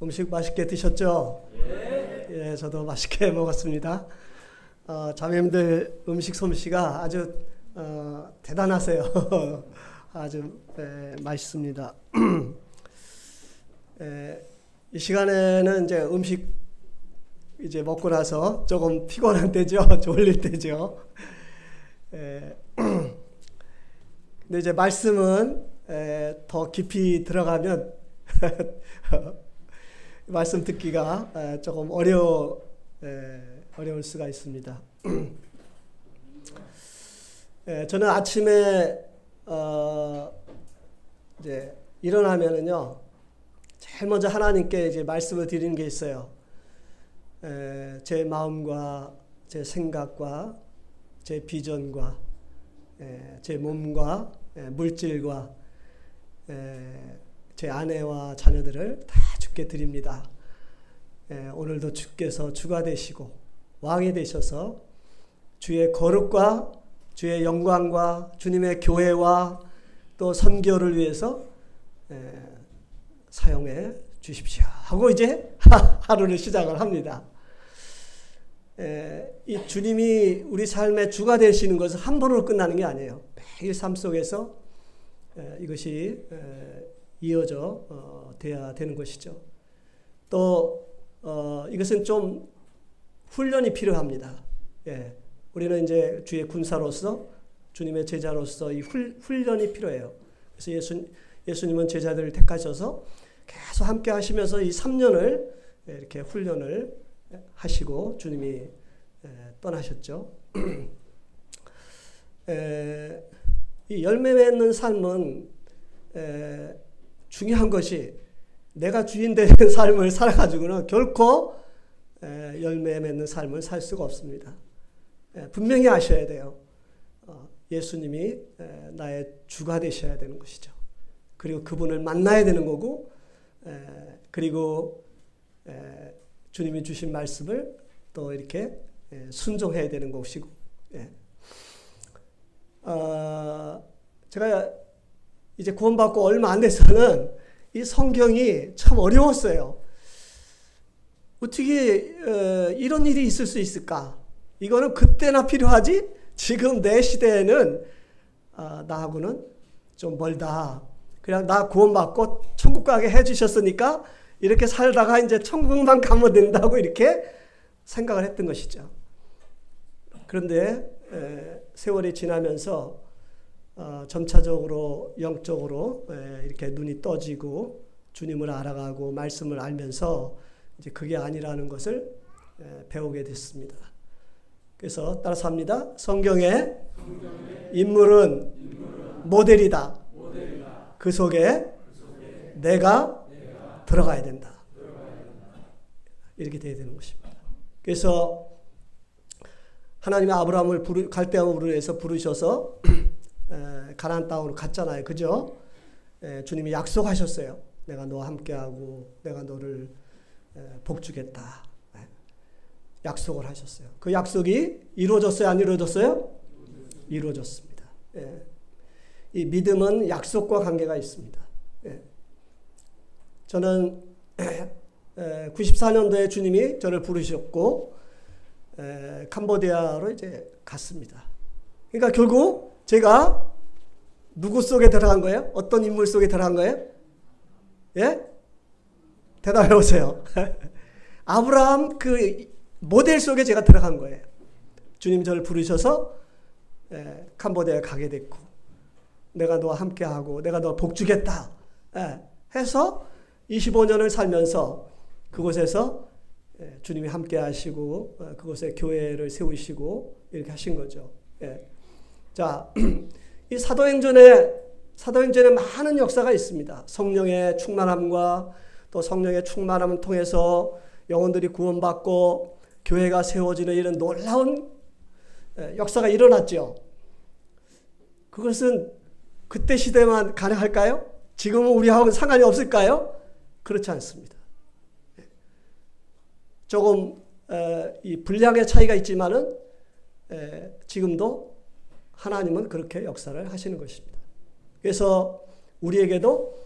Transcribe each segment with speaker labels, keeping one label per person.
Speaker 1: 음식 맛있게 드셨죠? 예, 저도 맛있게 먹었습니다. 자매님들 음식 솜씨가 아주 대단하세요. 아주 맛있습니다. 이 시간에는 이제 음식 이제 먹고 나서 조금 피곤한 때죠. 졸릴 때죠. 근데 이제 말씀은 더 깊이 들어가면 말씀 듣기가 조금 어려울 수가 있습니다. 저는 아침에 이제 일어나면은요, 제일 먼저 하나님께 이제 말씀을 드리는 게 있어요. 제 마음과 제 생각과 제 비전과 제 몸과 물질과 제 아내와 자녀들을 다 주께 드립니다. 오늘도 주께서 주가 되시고 왕이 되셔서 주의 거룩과 주의 영광과 주님의 교회와 또 선교를 위해서 사용해 주십시오 하고 이제 하루를 시작을 합니다. 이 주님이 우리 삶의 주가 되시는 것은 한 번으로 끝나는 게 아니에요. 매일 삶 속에서 이것이 이어져 돼야 되는 것이죠. 또 이것은 좀 훈련이 필요합니다. 우리는 이제 주의 군사로서 주님의 제자로서 이 훈련이 필요해요. 그래서 예수님은 제자들을 택하셔서 계속 함께 하시면서 이 3년을 이렇게 훈련을 하시고 주님이 떠나셨죠. 이 열매 맺는 삶은 중요한 것이 내가 주인 되는 삶을 살아가지고는 결코 열매 맺는 삶을 살 수가 없습니다. 분명히 아셔야 돼요. 예수님이 나의 주가 되셔야 되는 것이죠. 그리고 그분을 만나야 되는 거고, 그리고 주님이 주신 말씀을 또 이렇게 순종해야 되는 것이고. 제가 이제 구원받고 얼마 안 돼서는 이 성경이 참 어려웠어요. 어떻게 이런 일이 있을 수 있을까? 이거는 그때나 필요하지 지금 내 시대에는 나하고는 좀 멀다. 그냥 나 구원받고 천국 가게 해주셨으니까 이렇게 살다가 이제 천국만 가면 된다고 이렇게 생각을 했던 것이죠. 그런데 세월이 지나면서 점차적으로 영적으로 이렇게 눈이 떠지고 주님을 알아가고 말씀을 알면서 이제 그게 아니라는 것을 배우게 됐습니다. 그래서 따라서 합니다. 성경의 인물은 모델이다. 그 속에 내가 들어가야 된다. 이렇게 돼야 되는 것입니다. 그래서 하나님이 아브라함을 갈대아우르에서 부르셔서 가나안 땅으로 갔잖아요. 그죠? 주님이 약속하셨어요. 내가 너와 함께하고 내가 너를 복주겠다. 약속을 하셨어요. 그 약속이 이루어졌어요? 안 이루어졌어요? 이루어졌습니다. 이 믿음은 약속과 관계가 있습니다. 저는 94년도에 주님이 저를 부르셨고 캄보디아로 이제 갔습니다. 그러니까 결국 제가 누구 속에 들어간 거예요? 어떤 인물 속에 들어간 거예요? 예? 대답해 보세요. 아브라함 그 모델 속에 제가 들어간 거예요. 주님이 저를 부르셔서 캄보디아에 가게 됐고 내가 너와 함께하고 내가 너 복주겠다 해서 25년을 살면서 그곳에서 주님이 함께하시고 그곳에 교회를 세우시고 이렇게 하신 거죠. 자, 이 사도행전에 많은 역사가 있습니다. 성령의 충만함과 또 성령의 충만함을 통해서 영혼들이 구원받고 교회가 세워지는 이런 놀라운 역사가 일어났죠. 그것은 그때 시대만 가능할까요? 지금은 우리하고는 상관이 없을까요? 그렇지 않습니다. 조금 이 분량의 차이가 있지만은 지금도 하나님은 그렇게 역사를 하시는 것입니다. 그래서 우리에게도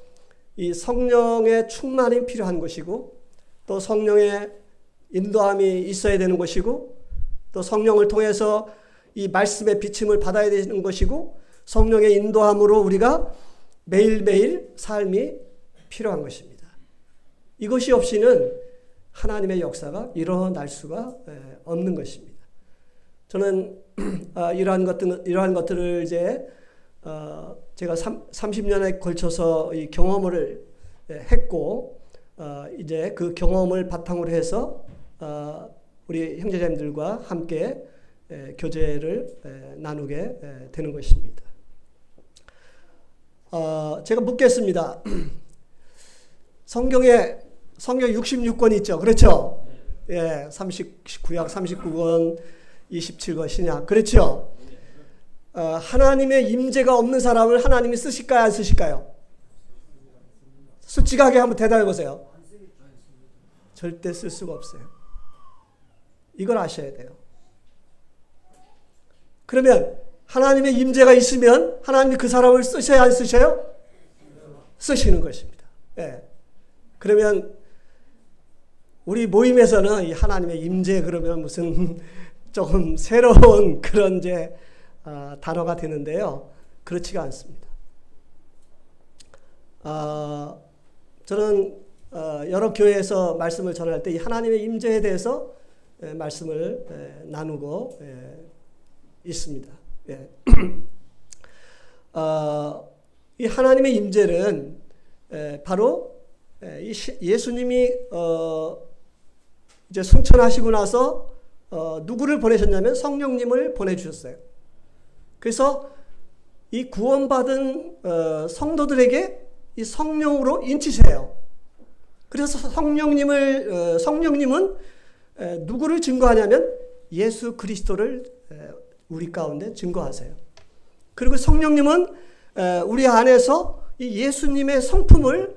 Speaker 1: 이 성령의 충만이 필요한 것이고 또 성령의 인도함이 있어야 되는 것이고 또 성령을 통해서 이 말씀의 비침을 받아야 되는 것이고 성령의 인도함으로 우리가 매일매일 삶이 필요한 것입니다. 이것이 없이는 하나님의 역사가 일어날 수가 없는 것입니다. 저는 이러한 것들을 이제 제가 30년에 걸쳐서 이 경험을 했고 이제 그 경험을 바탕으로 해서 우리 형제자매들과 함께 교제를 나누게 되는 것입니다. 제가 묻겠습니다. 성경 66권 있죠. 그렇죠? 예, 39약 39권 27권 신약. 그렇죠? 하나님의 임재가 없는 사람을 하나님이 쓰실까요? 안 쓰실까요? 솔직하게 한번 대답해 보세요. 절대 쓸 수가 없어요. 이걸 아셔야 돼요. 그러면 하나님의 임재가 있으면 하나님이 그 사람을 쓰셔야 안 쓰셔요? 쓰시는 것입니다. 예. 그러면 우리 모임에서는 이 하나님의 임재 그러면 무슨 조금 새로운 그런 이제 단어가 되는데요. 그렇지가 않습니다. 저는 여러 교회에서 말씀을 전할 때 이 하나님의 임재에 대해서 말씀을 나누고 있습니다. 예. 이 하나님의 임재는 바로 예수님이 이제 승천하시고 나서 누구를 보내셨냐면 성령님을 보내주셨어요. 그래서 이 구원받은 성도들에게 이 성령으로 인치세요. 그래서 성령님은 누구를 증거하냐면 예수 그리스도를 우리 가운데 증거하세요. 그리고 성령님은 우리 안에서 이 예수님의 성품을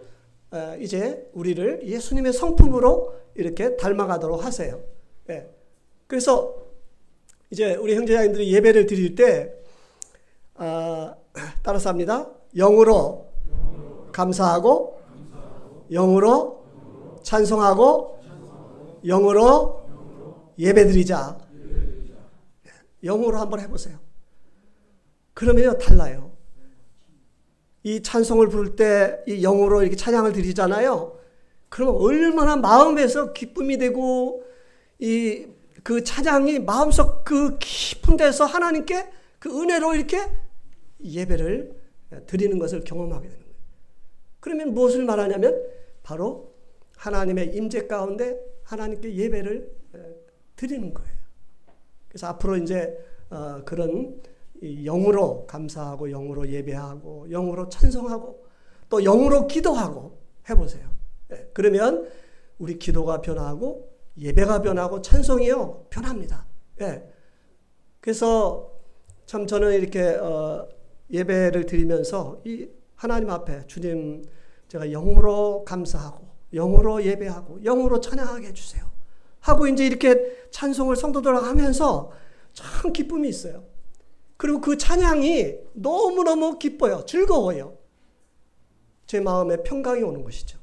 Speaker 1: 이제 우리를 예수님의 성품으로 이렇게 닮아가도록 하세요. 그래서 이제 우리 형제자매들이 예배를 드릴 때 따라서 합니다. 영으로 감사하고 영으로 찬송하고 영으로 예배드리자. 영어로 한번 해보세요. 그러면 달라요. 이 찬송을 부를 때 이 영어로 이렇게 찬양을 드리잖아요. 그러면 얼마나 마음에서 기쁨이 되고 그 찬양이 마음속 그 깊은 데서 하나님께 그 은혜로 이렇게 예배를 드리는 것을 경험하게 되는 거예요. 그러면 무엇을 말하냐면 바로 하나님의 임재 가운데 하나님께 예배를 드리는 거예요. 그래서 앞으로 이제 그런 영으로 감사하고 영으로 예배하고 영으로 찬송하고 또 영으로 기도하고 해보세요. 그러면 우리 기도가 변하고 예배가 변하고 찬송이요 변합니다. 그래서 참 저는 이렇게 예배를 드리면서 이 하나님 앞에 주님 제가 영으로 감사하고 영으로 예배하고 영으로 찬양하게 해주세요 하고 이제 이렇게 찬송을 성도들하고 하면서 참 기쁨이 있어요. 그리고 그 찬양이 너무너무 기뻐요. 즐거워요. 제 마음에 평강이 오는 것이죠.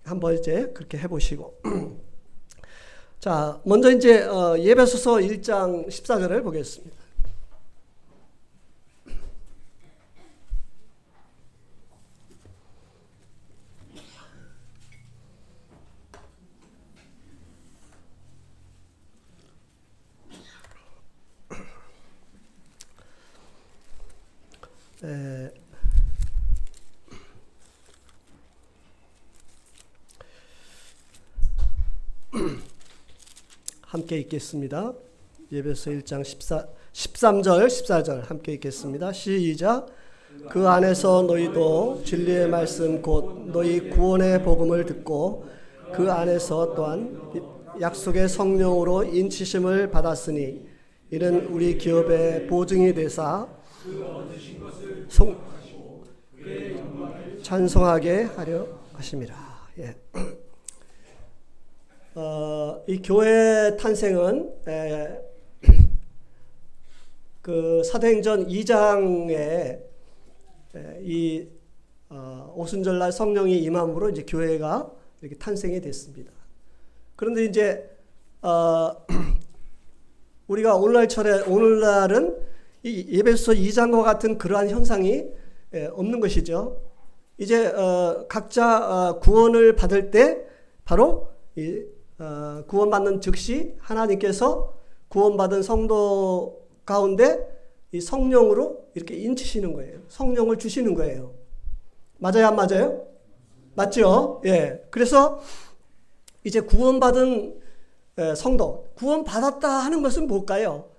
Speaker 1: 한번 이제 그렇게 해보시고. 자, 먼저 이제 예배소서 1장 14절을 보겠습니다. 함께 읽겠습니다. 예배소 1장 13절 14절 함께 읽겠습니다. 시작. 그 안에서 너희도 진리의 말씀 곧 너희 구원의 복음을 듣고 그 안에서 또한 약속의 성령으로 인치심을 받았으니 이는 우리 기업의 보증이 되사 찬송하게 하려 하심이라. 이 교회 탄생은 그 사도행전 2장에 이 오순절날 성령이 임함으로 이제 교회가 이렇게 탄생이 됐습니다. 그런데 이제 우리가 오늘날은 이 에베소 2장과 같은 그러한 현상이 없는 것이죠. 이제 각자 구원을 받을 때 바로 구원받는 즉시 하나님께서 구원받은 성도 가운데 이 성령으로 이렇게 인치시는 거예요. 성령을 주시는 거예요. 맞아요, 안 맞아요? 맞죠? 예. 그래서 이제 구원받은 성도, 구원받았다 하는 것은 뭘까요?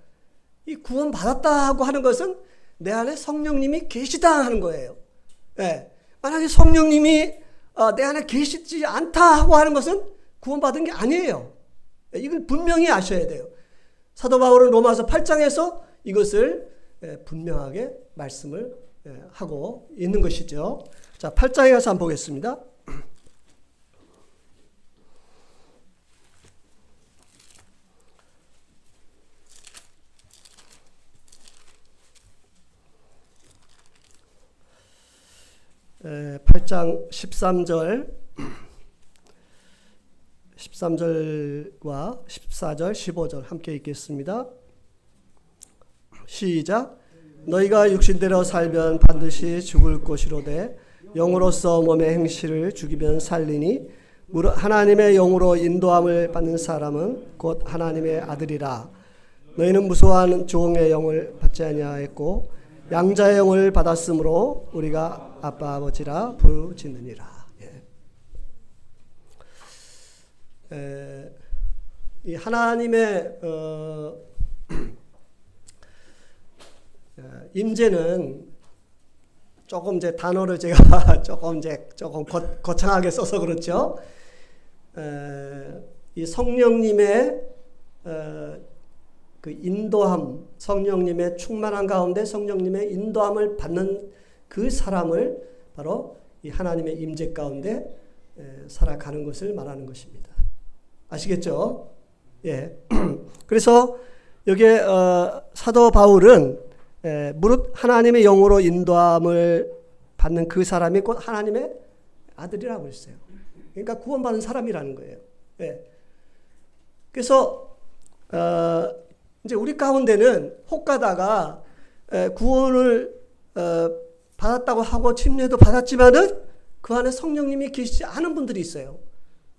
Speaker 1: 이 구원받았다 하고 하는 것은 내 안에 성령님이 계시다 하는 거예요. 예. 만약에 성령님이 내 안에 계시지 않다 하고 하는 것은 구원받은 게 아니에요. 이걸 분명히 아셔야 돼요. 사도 바울은 로마서 8장에서 이것을 분명하게 말씀을 하고 있는 것이죠. 자, 8장에 가서 한번 보겠습니다. 에, 8장 13절과 14절, 15절 함께 읽겠습니다. 시작. 너희가 육신대로 살면 반드시 죽을 것이로되 영으로서 몸의 행실을 죽이면 살리니 무릇 하나님의 영으로 인도함을 받는 사람은 곧 하나님의 아들이라. 너희는 무수한 종의 영을 받지 아니하였고 양자의 영을 받았으므로 우리가 아빠 아버지라 부르짖느니라. 이 하나님의 임재는 조금 이제 단어를 제가 조금 거창하게 써서 그렇죠. 이 성령님의 그 인도함, 성령님의 충만한 가운데 성령님의 인도함을 받는 그 사람을 바로 이 하나님의 임재 가운데 살아가는 것을 말하는 것입니다. 아시겠죠? 예. 그래서 여기에 사도 바울은 무릇 하나님의 영으로 인도함을 받는 그 사람이 곧 하나님의 아들이라고 했어요. 그러니까 구원받은 사람이라는 거예요. 예. 그래서 이제 우리 가운데는 혹가다가 구원을 받았다고 하고 침례도 받았지만은 그 안에 성령님이 계시지 않은 분들이 있어요.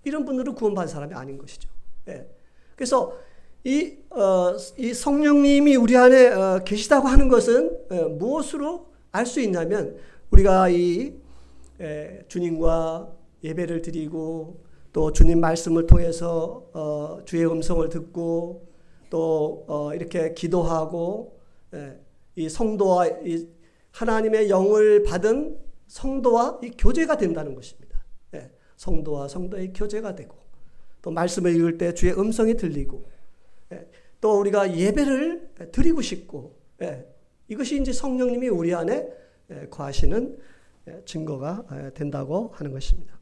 Speaker 1: 이런 분들은 구원받은 사람이 아닌 것이죠. 예. 그래서 이 성령님이 우리 안에 계시다고 하는 것은 무엇으로 알 수 있냐면 우리가 이 주님과 예배를 드리고 또 주님 말씀을 통해서 주의 음성을 듣고 또 이렇게 기도하고 이 성도와 이 하나님의 영을 받은 성도와 이 교제가 된다는 것입니다. 성도와 성도의 교제가 되고 또 말씀을 읽을 때 주의 음성이 들리고 또 우리가 예배를 드리고 싶고 이것이 이제 성령님이 우리 안에 거하시는 증거가 된다고 하는 것입니다.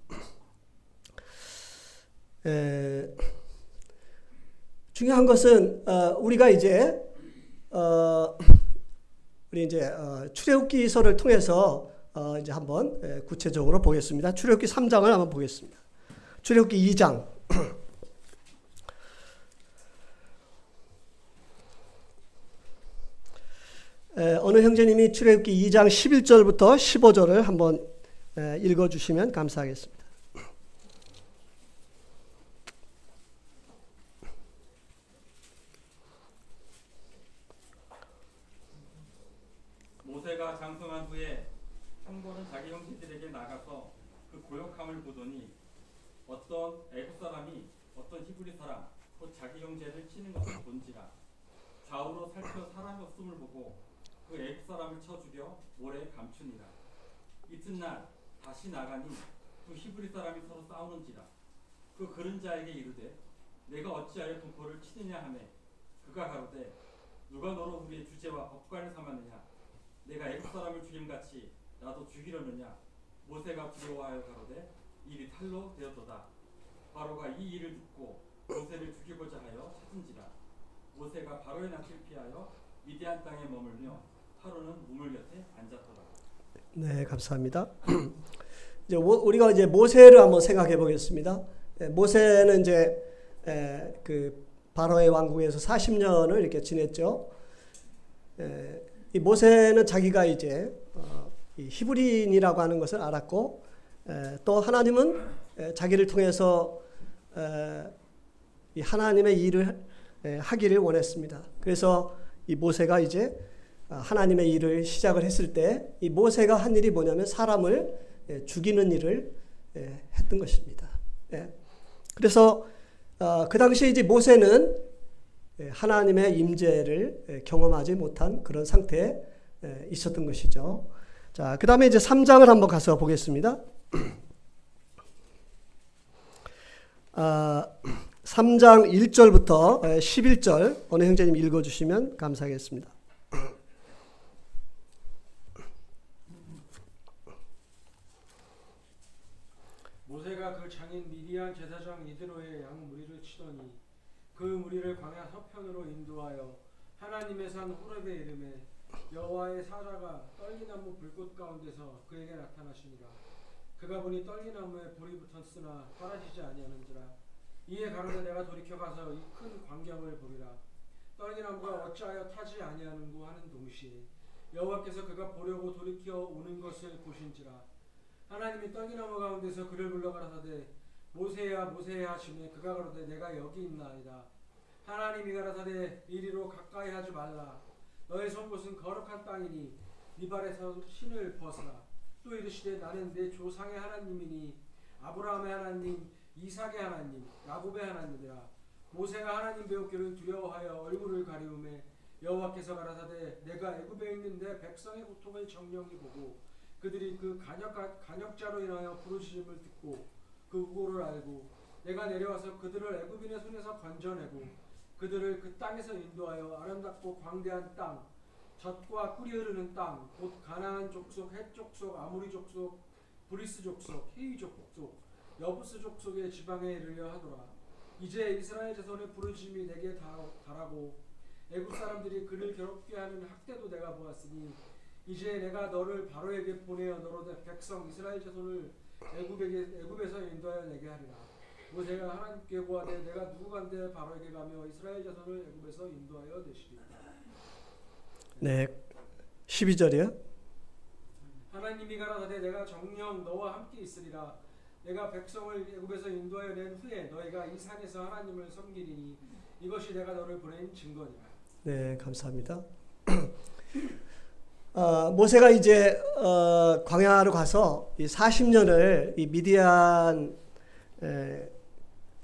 Speaker 1: 중요한 것은 우리가 이제 우리 이제 출애굽기서를 통해서 이제 한번 구체적으로 보겠습니다. 출애굽기 3장을 한번 보겠습니다. 출애굽기 2장. 어느 형제님이 출애굽기 2장 11절부터 15절을 한번 읽어주시면 감사하겠습니다.
Speaker 2: 모세가 장성한 후에 형벌은 자기 형제들에게 나가서 그 고역함을 보더니 어떤 애굽 사람이 어떤 히브리 사람 곧 자기 형제를 치는 것을 본지라. 좌우로 살펴 사람이 없음을 보고 그 애굽 사람을 쳐 죽여 모래에 감추니라. 이튿날 다시 나가니 두 히브리 사람이 서로 싸우는지라. 그 그른 자에게 이르되 내가 어찌하여 동포를 치느냐 하매 그가 가로되 누가 너로 우리의 주제와 법관을 삼았느냐. 내가 애굽 사람을 죽임같이 나도 죽이려느냐. 모세가 두려워하여 가로되 일이 탈로 되었도다. 바로가 이 일을 듣고 모세를 죽이고자 하여 찾은지라. 모세가 바로의 낯을 피하여 미디안 땅에 머물며 하루는 우물 곁에 앉았도다.
Speaker 1: 네, 감사합니다. 이제 우리가 이제 모세를 한번 생각해 보겠습니다. 모세는 이제 그 바로의 왕국에서 40년을 이렇게 지냈죠. 이 모세는 자기가 이제 이 히브리인이라고 하는 것을 알았고, 또 하나님은 자기를 통해서 이 하나님의 일을 하기를 원했습니다. 그래서 이 모세가 이제 하나님의 일을 시작을 했을 때 이 모세가 한 일이 뭐냐면 사람을 죽이는 일을 했던 것입니다. 그래서 그 당시에 이제 모세는 하나님의 임재를 경험하지 못한 그런 상태에 있었던 것이죠. 자, 그 다음에 이제 3장을 한번 가서 보겠습니다. 3장 1절부터 11절 어느 형제님 읽어주시면 감사하겠습니다.
Speaker 3: 모세가 그 장인 미디안 제사장 이드로의 양 무리를 치더니 그 무리를 광야 서편으로 인도하여 하나님의 산 호렙에 이르매 여호와의 사자가 떨기나무 불꽃 가운데서 그에게 나타나시니라. 그가 보니 떨기나무에 불이 붙었으나 사라지지 아니하는지라. 이에 가로되 내가 돌이켜 가서 이 큰 광경을 보리라. 떨기나무가 어찌하여 타지 아니하는고 하는 동시에 여호와께서 그가 보려고 돌이켜 오는 것을 보신지라. 하나님이 떨기나무 가운데서 그를 불러 가라사대 모세야 모세야 하시매 그가 가로되 내가 여기 있나이다. 하나님이 가라사대 이리로 가까이 하지 말라. 너의 선 곳은 거룩한 땅이니 네 발에서 신을 벗으라. 또 이르시되 나는 내 조상의 하나님이니 아브라함의 하나님 이삭의 하나님 야곱의 하나님이라. 모세가 하나님 배우기를 두려워하여 얼굴을 가리우매 여호와께서 가라사대 내가 애굽에 있는 내 백성의 고통을 정령히 보고 그들이 그 간역자로 인하여 부르짖음을 듣고 그 우고를 알고 내가 내려와서 그들을 애굽인의 손에서 건져내고 그들을 그 땅에서 인도하여 아름답고 광대한 땅 젖과 꿀이 흐르는 땅 곧 가나안 족속 헷 족속 아모리 족속 브리스 족속 히위 족속 여부스 족속의 지방에 이르려 하더라. 이제 이스라엘 자손의 부르짖음이 내게 달하고 애굽 사람들이 그를 괴롭게 하는 학대도 내가 보았으니 이제 내가 너를 바로에게 보내어 너로 내 백성 이스라엘 자손을 애굽에서 인도하여 내게 하리라. 모세가 하나님께 고하되 내가 누구간데 바로에게 가며 이스라엘 자손을 애굽에서 인도하여 내시리라.
Speaker 1: 네, 12절이요.
Speaker 3: 하나님이 가라사대 내가 정녕 너와 함께 있으리라. 내가 백성을 애굽에서 인도하여 낸 후에 너희가 이 산에서 하나님을 섬기리니 이것이 내가 너를 보낸 증거니라. 네,
Speaker 1: 감사합니다. 모세가 이제 광야로 가서 이 40년을 이 미디안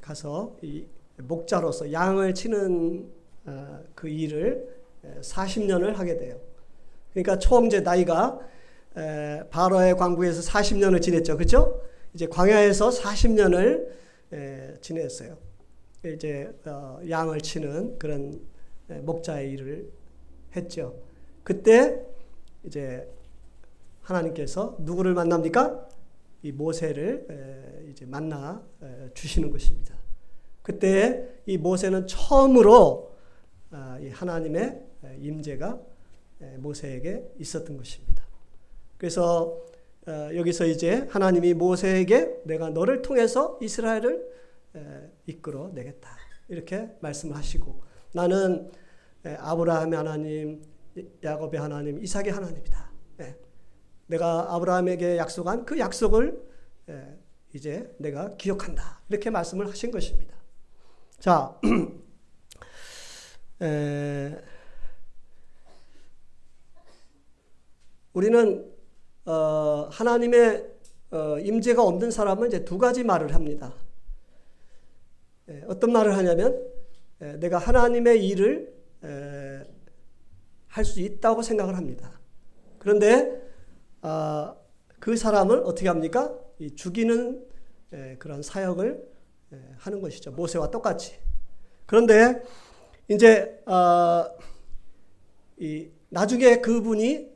Speaker 1: 가서 이 목자로서 양을 치는 그 일을 40년을 하게 돼요. 그러니까 총 이제 나이가 바로의 광국에서 40년을 지냈죠, 그렇죠? 이제 광야에서 40년을 지냈어요. 이제 양을 치는 그런 목자의 일을 했죠. 그때 이제 하나님께서 누구를 만납니까? 이 모세를 이제 만나 주시는 것입니다. 그때 이 모세는 처음으로 이 하나님의 임재가 모세에게 있었던 것입니다. 그래서 여기서 이제 하나님이 모세에게 내가 너를 통해서 이스라엘을 이끌어 내겠다 이렇게 말씀을 하시고 나는 아브라함의 하나님 야곱의 하나님, 이삭의 하나님이다. 내가 아브라함에게 약속한 그 약속을 이제 내가 기억한다. 이렇게 말씀을 하신 것입니다. 자, 우리는 하나님의 임재가 없는 사람은 이제 두 가지 말을 합니다. 어떤 말을 하냐면 내가 하나님의 일을 할 수 있다고 생각을 합니다. 그런데 그 사람을 어떻게 합니까? 이 죽이는 그런 사역을 하는 것이죠. 모세와 똑같이. 그런데 이제 나중에 그분이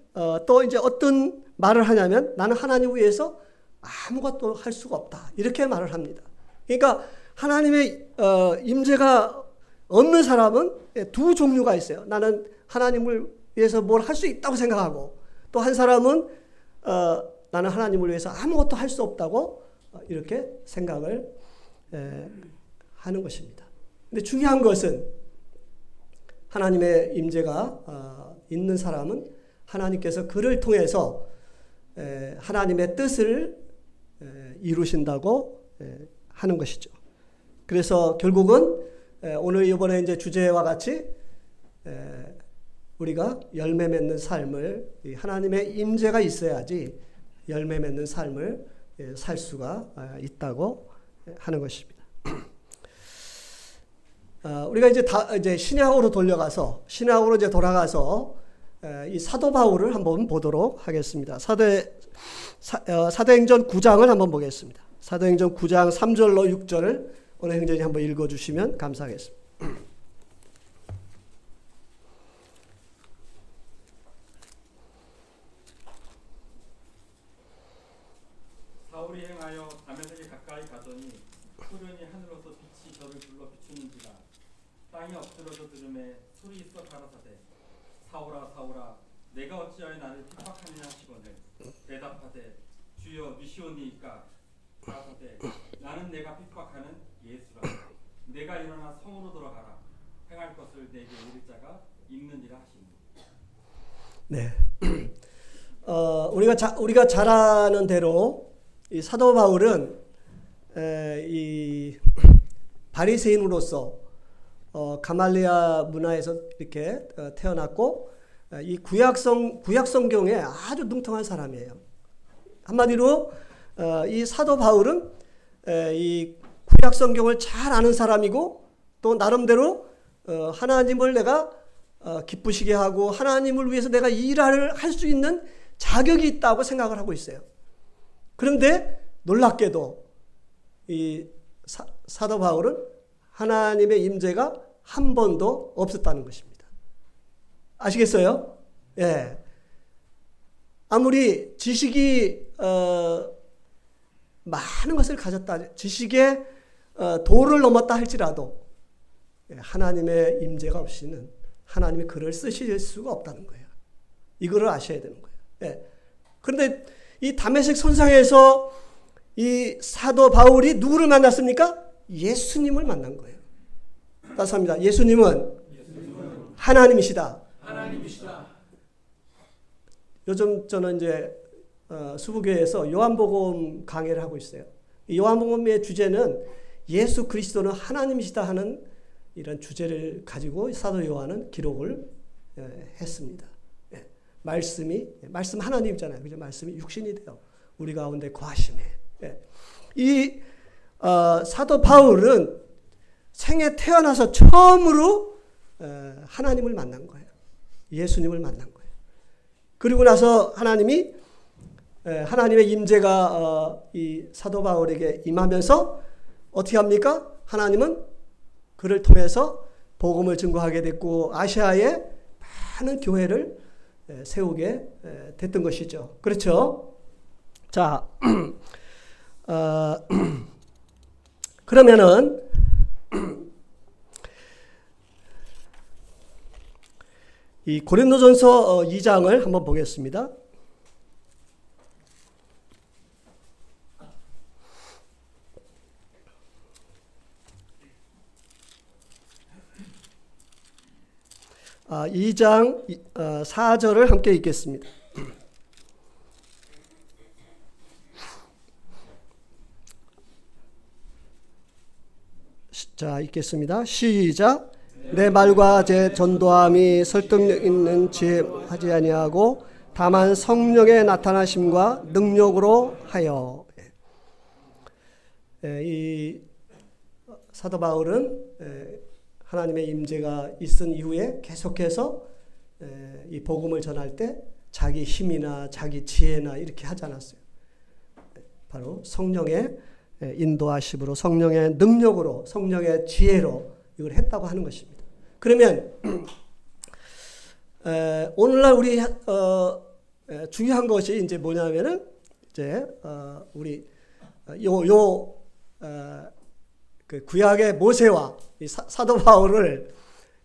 Speaker 1: 또 이제 어떤 말을 하냐면 나는 하나님 위해서 아무것도 할 수가 없다. 이렇게 말을 합니다. 그러니까 하나님의 임재가 없는 사람은 두 종류가 있어요. 나는 하나님을 위해서 뭘 할 수 있다고 생각하고 또 한 사람은 나는 하나님을 위해서 아무것도 할 수 없다고 이렇게 생각을 하는 것입니다. 근데 중요한 것은 하나님의 임재가 있는 사람은 하나님께서 그를 통해서 하나님의 뜻을 이루신다고 하는 것이죠. 그래서 결국은 오늘 이번에 이제 주제와 같이 우리가 열매 맺는 삶을, 하나님의 임재가 있어야지 열매 맺는 삶을 살 수가 있다고 하는 것입니다. 우리가 이제 신약으로 돌아가서 이 사도 바울을 한번 보도록 하겠습니다. 사도행전 9장을 한번 보겠습니다. 사도행전 9장 3절로 6절을 오늘 형제님 한번 읽어주시면 감사하겠습니다.
Speaker 2: 사울이 행하여 다메섹에 가까이 가더니 소련이 하늘로서 빛이 저를 불러 비추는지라 땅이 엎드러져 들음에 소리 있어 가라사대 사울아 사울아 내가 어찌하여 나를 핍박하느냐 하시거늘 대답하되 주여 미시오니이까 가라사대 나는 내가 핍박하는 예수라 내가 일어나 성으로 돌아가라 행할 것을 내게 이를 자가 있느니라 하시니.
Speaker 1: 네. 우리가 잘 아는 대로 이 사도 바울은 이 바리새인으로서 가말리아 문화에서 이렇게 태어났고 이 구약 성경에 아주 능통한 사람이에요. 한마디로 이 사도 바울은 이 구약 성경을 잘 아는 사람이고 또 나름대로 하나님을 내가 기쁘시게 하고 하나님을 위해서 내가 일을 할 수 있는 자격이 있다고 생각을 하고 있어요. 그런데 놀랍게도 이 사도 바울은 하나님의 임재가 한 번도 없었다는 것입니다. 아시겠어요? 예. 아무리 지식이 많은 것을 가졌다, 지식의 도를 넘었다 할지라도 하나님의 임재가 없이는 하나님이 그를 쓰실 수가 없다는 거예요. 이거를 아셔야 되는 거예요. 예. 그런데 이 다메섹 선상에서 이 사도 바울이 누구를 만났습니까? 예수님을 만난 거예요. 따라서 합니다. 예수님은 하나님이시다. 요즘 저는 이제 수부교회에서 요한복음 강해를 하고 있어요. 이 요한복음의 주제는 예수 그리스도는 하나님이시다 하는 이런 주제를 가지고 사도 요한은 기록을 했습니다. 말씀 하나님이잖아요. 그죠? 말씀이 육신이 돼요. 우리 가운데 거하심에. 이 사도 바울은 생에 태어나서 처음으로 하나님을 만난 거예요. 예수님을 만난 거예요. 그리고 나서 하나님의 임재가 이 사도 바울에게 임하면서 어떻게 합니까? 하나님은 그를 통해서 복음을 증거하게 됐고 아시아에 많은 교회를 세우게 됐던 것이죠. 그렇죠? 자, 그러면은 이 고린도전서 2장을 한번 보겠습니다. 아, 2장 4절을 함께 읽겠습니다. 자, 읽겠습니다. 시작. 내 말과 제 전도함이 설득력 있는 지혜 하지 아니하고 다만 성령의 나타나심과 능력으로 하여. 이 사도 바울은 하나님의 임재가 있은 이후에 계속해서 이 복음을 전할 때 자기 힘이나 자기 지혜나 이렇게 하지 않았어요. 바로 성령의 인도하심으로, 성령의 능력으로, 성령의 지혜로 이걸 했다고 하는 것입니다. 그러면 오늘날 우리 중요한 것이 이제 뭐냐면은 이제 우리 그 구약의 모세와 이 사도 바울을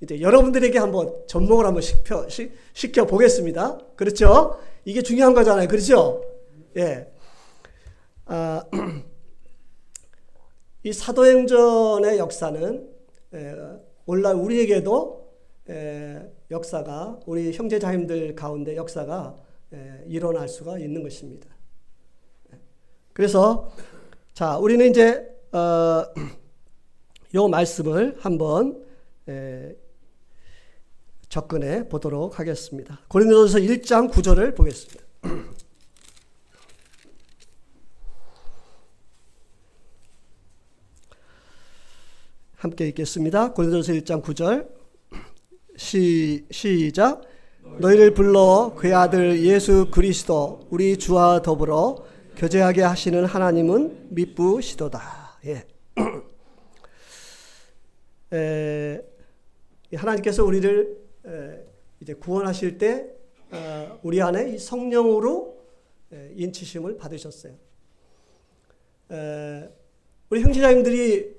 Speaker 1: 이제 여러분들에게 한번 접목을 한번 시켜 보겠습니다. 그렇죠? 이게 중요한 거잖아요. 그렇죠? 예. 이 사도행전의 역사는 오늘날 우리에게도 역사가 우리 형제자매들 가운데 역사가 일어날 수가 있는 것입니다. 그래서 자 우리는 이제 요 말씀을 한번 접근해 보도록 하겠습니다. 고린도전서 1장 9절을 보겠습니다. 함께 읽겠습니다. 고린도전서 1장 9절 시작. 너희를 불러 그의 아들 예수 그리스도 우리 주와 더불어 교제하게 하시는 하나님은 미쁘시도다. 예. 하나님께서 우리를 이제 구원하실 때 우리 안에 이 성령으로 인치심을 받으셨어요. 우리 형제자님들이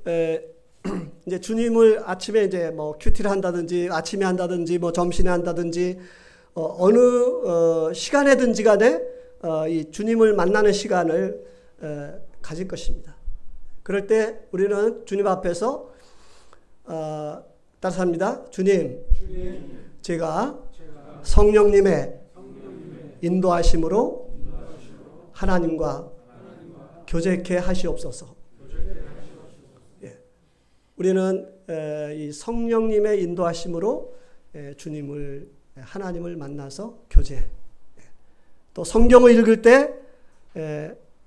Speaker 1: 이제 주님을 아침에 이제 뭐 큐티를 한다든지 아침에 한다든지 뭐 점심에 한다든지 어느 시간에든지 간에 이 주님을 만나는 시간을 가질 것입니다. 그럴 때 우리는 주님 앞에서 따라서 합니다. 주님, 제가 성령님의 인도하심으로 하나님과 교제케 하시옵소서. 예. 우리는 이 성령님의 인도하심으로 하나님을 만나서 교제. 또 성경을 읽을 때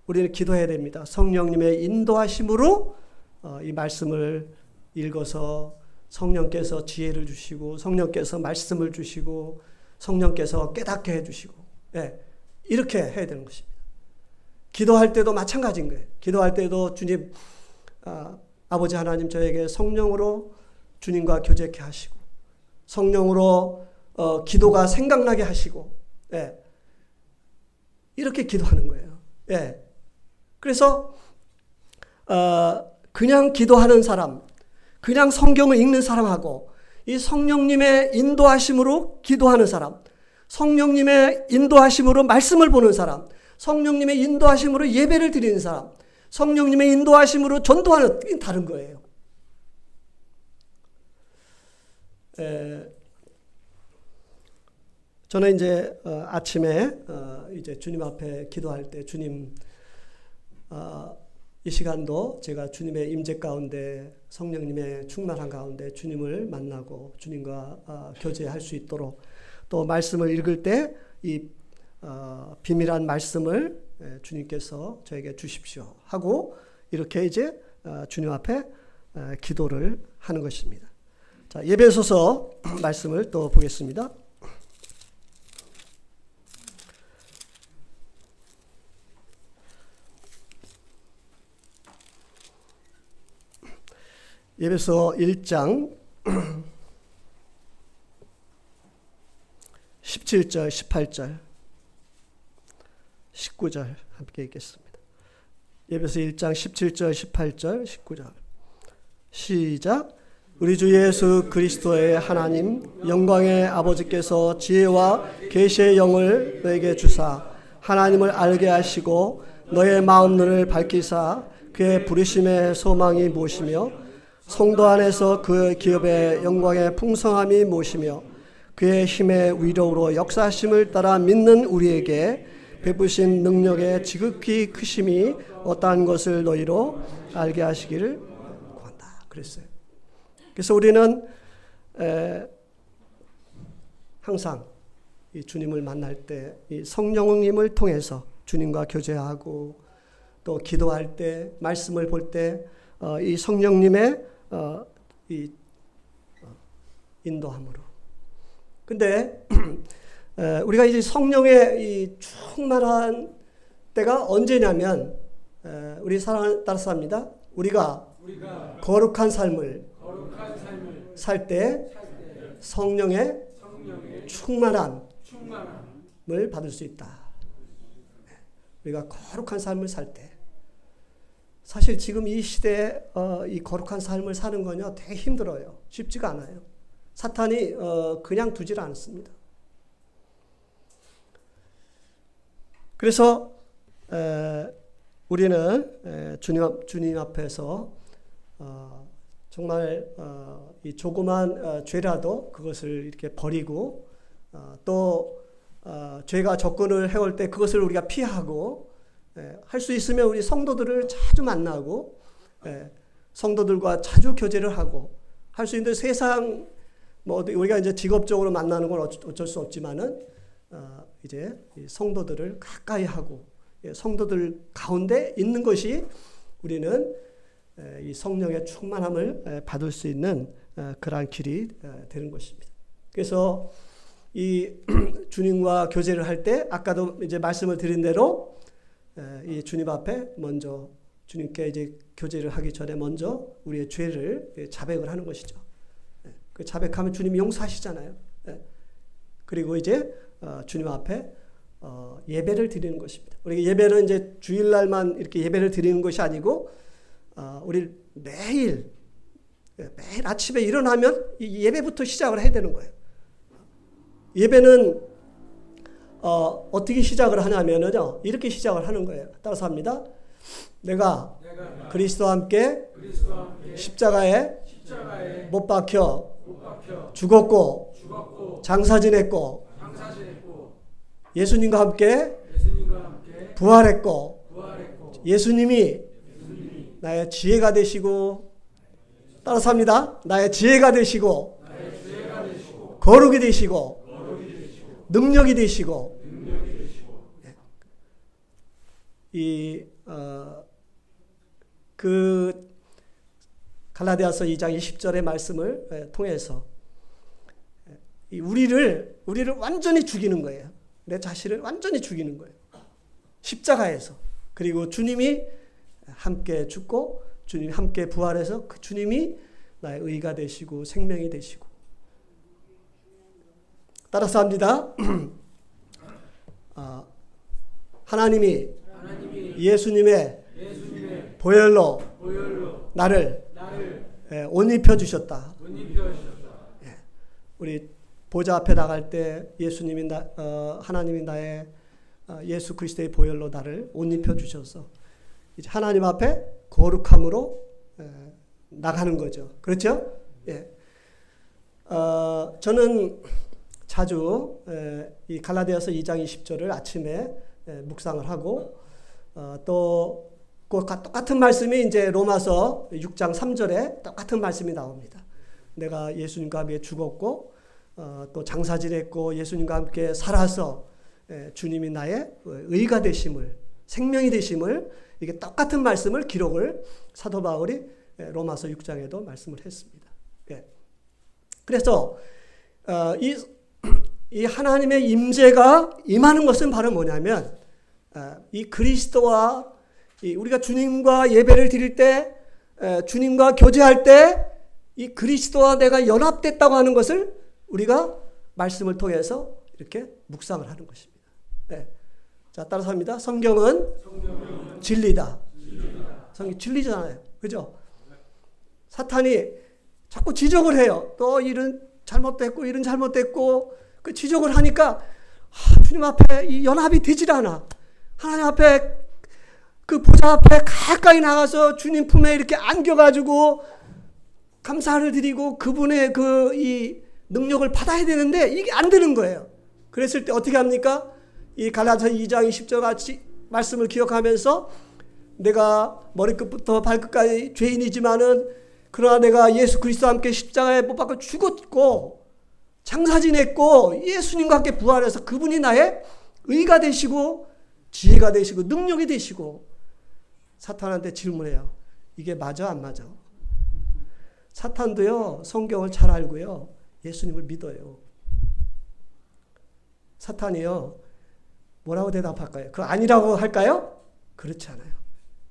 Speaker 1: 우리는 기도해야 됩니다. 성령님의 인도하심으로 이 말씀을 읽어서 성령께서 지혜를 주시고 성령께서 말씀을 주시고 성령께서 깨닫게 해주시고 이렇게 해야 되는 것입니다. 기도할 때도 마찬가지인 거예요. 기도할 때도 주님 아버지 하나님 저에게 성령으로 주님과 교제케 하시고 성령으로 기도가 생각나게 하시고 이렇게 기도하는 거예요. 그래서 그냥 기도하는 사람 그냥 성경을 읽는 사람하고 이 성령님의 인도하심으로 기도하는 사람 성령님의 인도하심으로 말씀을 보는 사람 성령님의 인도하심으로 예배를 드리는 사람 성령님의 인도하심으로 전도하는 게 다른 거예요. 저는 이제 아침에 이제 주님 앞에 기도할 때 주님 이 시간도 제가 주님의 임재 가운데 성령님의 충만한 가운데 주님을 만나고 주님과 교제할 수 있도록 또 말씀을 읽을 때 이 비밀한 말씀을 주님께서 저에게 주십시오 하고 이렇게 이제 주님 앞에 기도를 하는 것입니다. 자, 예배소서 말씀을 또 보겠습니다. 예배서 1장 17절, 18절, 19절 함께 읽겠습니다. 예배서 1장 17절, 18절, 19절 시작. 우리 주 예수 그리스도의 하나님 영광의 아버지께서 지혜와 계시의 영을 너에게 주사 하나님을 알게 하시고 너의 마음 눈을 밝히사 그의 부르심의 소망이 무엇이며 성도 안에서 그 기업의 영광의 풍성함이 무엇이며 그의 힘의 위력으로 역사하심을 따라 믿는 우리에게 베푸신 능력의 지극히 크심이 어떠한 것을 너희로 알게 하시기를 구한다. 그랬어요. 그래서 우리는 항상 이 주님을 만날 때 이 성령님을 통해서 주님과 교제하고 또 기도할 때 말씀을 볼 때 이 성령님의 이 인도함으로. 근데 우리가 이제 성령의 이 충만한 때가 언제냐면 우리 따라서 합니다. 우리가 거룩한 삶을 살 때 성령의 충만함을 받을 수 있다. 우리가 거룩한 삶을 살 때. 사실 지금 이 시대에 이 거룩한 삶을 사는 건요 되게 힘들어요. 쉽지가 않아요. 사탄이 그냥 두질 않습니다. 그래서 우리는 주님 앞에서 정말 이 조그만 죄라도 그것을 이렇게 버리고 또 죄가 접근을 해올 때 그것을 우리가 피하고 할 수 있으면 우리 성도들을 자주 만나고 성도들과 자주 교제를 하고 할 수 있는 세상 뭐 우리가 이제 직업적으로 만나는 건 어쩔 수 없지만은 이제 성도들을 가까이 하고 성도들 가운데 있는 것이 우리는 이 성령의 충만함을 받을 수 있는 그러한 길이 되는 것입니다. 그래서 이 주님과 교제를 할 때 아까도 이제 말씀을 드린 대로 이 주님 앞에 먼저 주님께 이제 교제를 하기 전에 먼저 우리의 죄를 자백을 하는 것이죠. 그 자백하면 주님이 용서하시잖아요. 그리고 이제 주님 앞에 예배를 드리는 것입니다. 우리 예배는 이제 주일날만 이렇게 예배를 드리는 것이 아니고 우리 매일 아침에 일어나면 이 예배부터 시작을 해야 되는 거예요. 예배는 어떻게 시작을 하냐면요, 이렇게 시작을 하는 거예요. 따라서 합니다. 내가 그리스도와 함께 십자가에 못 박혀 죽었고 장사 지냈고 예수님과 함께 부활했고 예수님이 나의 지혜가 되시고, 따라서 합니다. 나의 지혜가 되시고 거룩이 되시고 능력이 되시고 그 갈라디아서 2장 20절의 말씀을 통해서 우리를 완전히 죽이는 거예요. 내 자신을 완전히 죽이는 거예요. 십자가에서. 그리고 주님이 함께 죽고 주님이 함께 부활해서 그 주님이 나의 의가 되시고 생명이 되시고. 따라서 합니다. 하나님이 예수님의 보혈로 나를 옷 입혀주셨다. 우리 보좌 앞에 나갈 때 예수님이 하나님이 나의 예수 그리스도의 보혈로 나를 옷 입혀주셔서 이제 하나님 앞에 거룩함으로 나가는 거죠. 그렇죠? 예. 저는 자주 이 갈라디아서 2장 20절을 아침에 묵상을 하고 또 그 똑같은 말씀이 이제 로마서 6장 3절에 똑같은 말씀이 나옵니다. 내가 예수님과 함께 죽었고 또 장사 지냈고 예수님과 함께 살아서 주님이 나의 의가 되심을 생명이 되심을 이게 똑같은 말씀을 기록을 사도 바울이 로마서 6장에도 말씀을 했습니다. 그래서 이 하나님의 임재가 임하는 것은 바로 뭐냐면 이 그리스도와 우리가 주님과 예배를 드릴 때 주님과 교제할 때 이 그리스도와 내가 연합됐다고 하는 것을 우리가 말씀을 통해서 이렇게 묵상을 하는 것입니다. 자, 따라서 합니다. 성경은 진리다. 성경이 진리잖아요. 그죠? 사탄이 자꾸 지적을 해요. 또 이런 잘못됐고 이런 잘못됐고 그 지적을 하니까 주님 앞에 이 연합이 되질 않아. 하나님 앞에 그 보좌 앞에 가까이 나가서 주님 품에 이렇게 안겨가지고 감사를 드리고 그분의 그 이 능력을 받아야 되는데 이게 안 되는 거예요. 그랬을 때 어떻게 합니까? 이 갈라디아서 2장 20절 같이 말씀을 기억하면서 내가 머리끝부터 발끝까지 죄인이지만은 그러나 내가 예수 그리스도와 함께 십자가에 못 박혀 죽었고 장사 지냈고 예수님과 함께 부활해서 그분이 나의 의가 되시고 지혜가 되시고 능력이 되시고. 사탄한테 질문해요. 이게 맞아 안 맞아? 사탄도요 성경을 잘 알고요 예수님을 믿어요. 사탄이요 뭐라고 대답할까요? 그거 아니라고 할까요? 그렇지 않아요.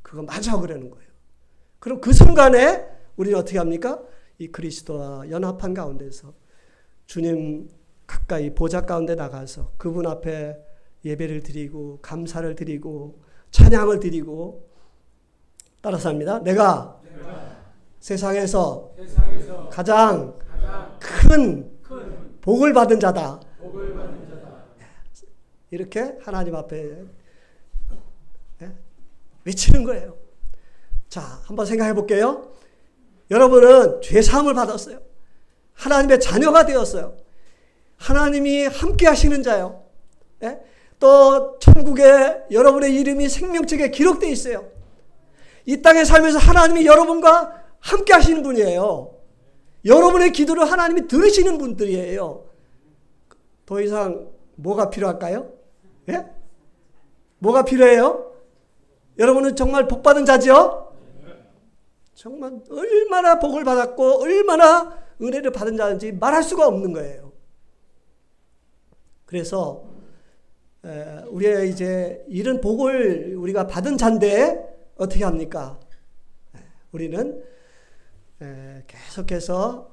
Speaker 1: 그거 맞아 그러는 거예요. 그럼 그 순간에 우리는 어떻게 합니까? 이 그리스도와 연합한 가운데서 주님 가까이 보좌 가운데 나가서 그분 앞에 예배를 드리고 감사를 드리고 찬양을 드리고. 따라서 합니다. 내가 세상에서 가장 큰 복을 받은 자다.
Speaker 3: 복을 받은 자다.
Speaker 1: 이렇게 하나님 앞에 외치는 거예요. 자, 한번 생각해 볼게요. 여러분은 죄사함을 받았어요. 하나님의 자녀가 되었어요. 하나님이 함께 하시는 자요. 또 천국에 여러분의 이름이 생명책에 기록되어 있어요. 이 땅에 살면서 하나님이 여러분과 함께 하시는 분이에요. 여러분의 기도를 하나님이 들으시는 분들이에요. 더 이상 뭐가 필요할까요? 예? 뭐가 필요해요? 여러분은 정말 복받은 자죠? 정말 얼마나 복을 받았고 얼마나 은혜를 받은 자인지 말할 수가 없는 거예요. 그래서 우리의 이제 이런 복을 우리가 받은 자인데 어떻게 합니까? 우리는 계속해서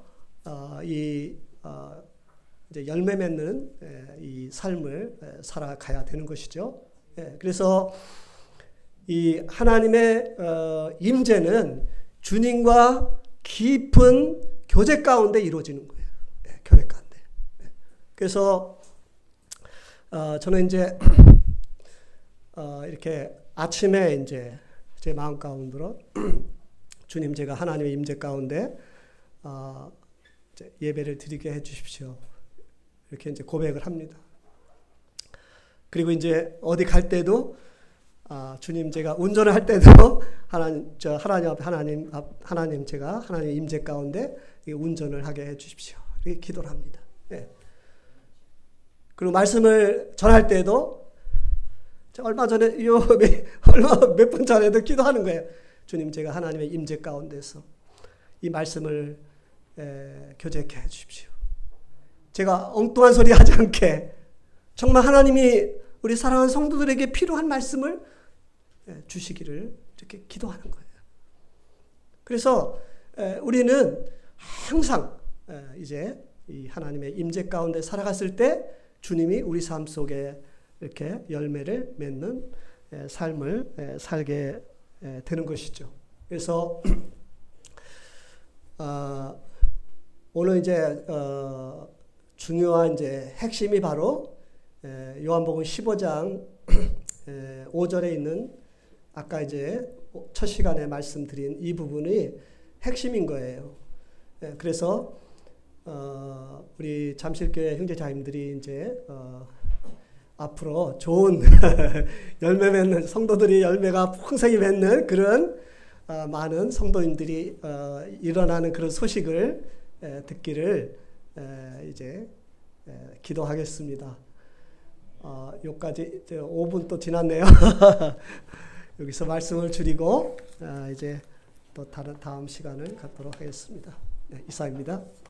Speaker 1: 이제 열매 맺는 이 삶을 살아가야 되는 것이죠. 그래서 이 하나님의 임재는 주님과 깊은 교제 가운데 이루어지는 거예요. 교제 가운데. 그래서 저는 이제 이렇게 아침에 이제 제 마음 가운데로 주님, 제가 하나님의 임재 가운데 이제 예배를 드리게 해 주십시오. 이렇게 이제 고백을 합니다. 그리고 이제 어디 갈 때도 주님, 제가 운전을 할 때도 하나님 앞에 하나님 제가 하나님 임재 가운데 운전을 하게 해 주십시오. 이렇게 기도를 합니다. 그리고 말씀을 전할 때도 얼마 전에 몇 분 전에도 기도하는 거예요. 주님, 제가 하나님의 임재 가운데서 이 말씀을 교제케 해 주십시오. 제가 엉뚱한 소리 하지 않게 정말 하나님이 우리 사랑하는 성도들에게 필요한 말씀을 주시기를 이렇게 기도하는 거예요. 그래서 우리는 항상 이제 이 하나님의 임재 가운데 살아갔을 때 주님이 우리 삶 속에 이렇게 열매를 맺는 삶을 살게 되는 것이죠. 그래서 오늘 이제 중요한 이제 핵심이 바로 요한복음 15장 5절에 있는 아까 이제 첫 시간에 말씀드린 이 부분이 핵심인 거예요. 그래서 우리 잠실교회 형제자님들이 이제 앞으로 좋은 열매 맺는 성도들이 열매가 풍성히 맺는 그런 많은 성도님들이 일어나는 그런 소식을 듣기를 이제 기도하겠습니다. 여기까지 5분 또 지났네요. 여기서 말씀을 줄이고 이제 또 다음 시간을 갖도록 하겠습니다. 이상입니다.